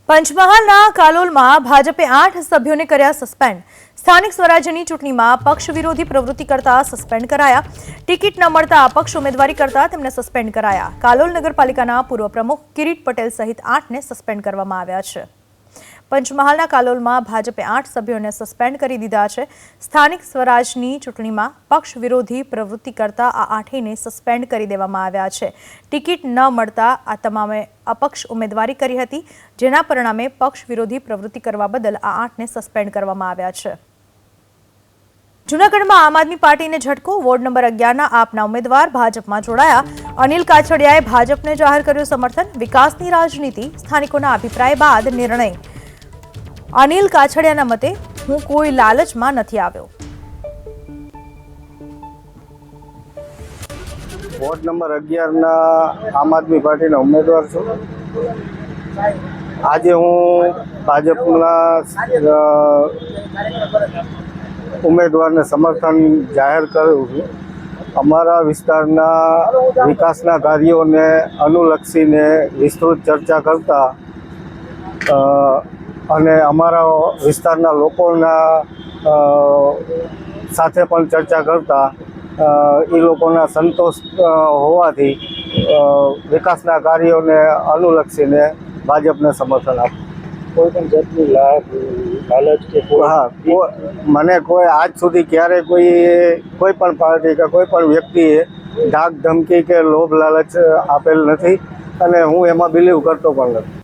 પંચમહાલના કાલોલમાં ભાજપે 8 સભ્યોને કર્યા સસ્પેન્ડ। સ્થાનિક સ્વરાજ્યની ચૂંટણીમાં પક્ષ વિરોધી પ્રવૃત્તિ કરતા સસ્પેન્ડ કરાયા। ટિકિટ ન મળતા અપક્ષ ઉમેદવારી કરતા તેમને સસ્પેન્ડ કરાયા। કાલોલ નગરપાલિકાના પૂર્વ પ્રમુખ કિરીટ પટેલ સહિત 8ને સસ્પેન્ડ કરવામાં આવ્યા છે। પંચમહાલના કાલોલમાં ભાજપે 8 સભ્યોને સસ્પેન્ડ કરી દીધા છે। સ્થાનિક સ્વરાજની ચૂંટણીમાં પક્ષ વિરોધી પ્રવૃત્તિ કરતા આ 8ને સસ્પેન્ડ કરી દેવામાં આવ્યા છે। ટિકિટ ન મળતા આ તમામે અપક્ષ ઉમેદવારી કરી હતી, જેના પરિણામે પક્ષ વિરોધી પ્રવૃત્તિ કરવા બદલ આ 8ને સસ્પેન્ડ કરવામાં આવ્યા છે। જૂનાગઢમાં આમ આદમી પાર્ટીને ઝટકો। વોર્ડ નંબર 11ના આપના ઉમેદવાર ભાજપમાં જોડાયા। અનિલ કાછડિયાએ ભાજપને જાહેર કર્યું સમર્થન। વિકાસની રાજનીતિ, સ્થાનિકોના અભિપ્રાય બાદ નિર્ણય। અનિલ કાછડિયાના મતે, હું કોઈ લાલચમાં નથી આવ્યો। વોર્ડ નંબર 11ના આમ આદમી પાર્ટીના ઉમેદવાર છું। આજે હું ભાજપના ઉમેદવારને સમર્થન જાહેર કરું છું। અમારા વિસ્તારના વિકાસના કાર્યોને અનુલક્ષીને વિસ્તૃત ચર્ચા કરતા અને અમારા વિસ્તારના લોકોના સાથે પણ ચર્ચા કરતા એ લોકોના સંતોષ હોવાથી વિકાસના કાર્યોને અનુલક્ષીને ભાજપને સમર્થન આપ્યું। કોઈ પણ જાતની લાલચ કે મને કોઈ આજ સુધી ક્યારેય કોઈ પણ પાર્ટી કે કોઈ પણ વ્યક્તિએ ધાક ધમકી કે લોભ લાલચ આપેલ નથી અને હું એમાં બિલીવ કરતો પણ નથી।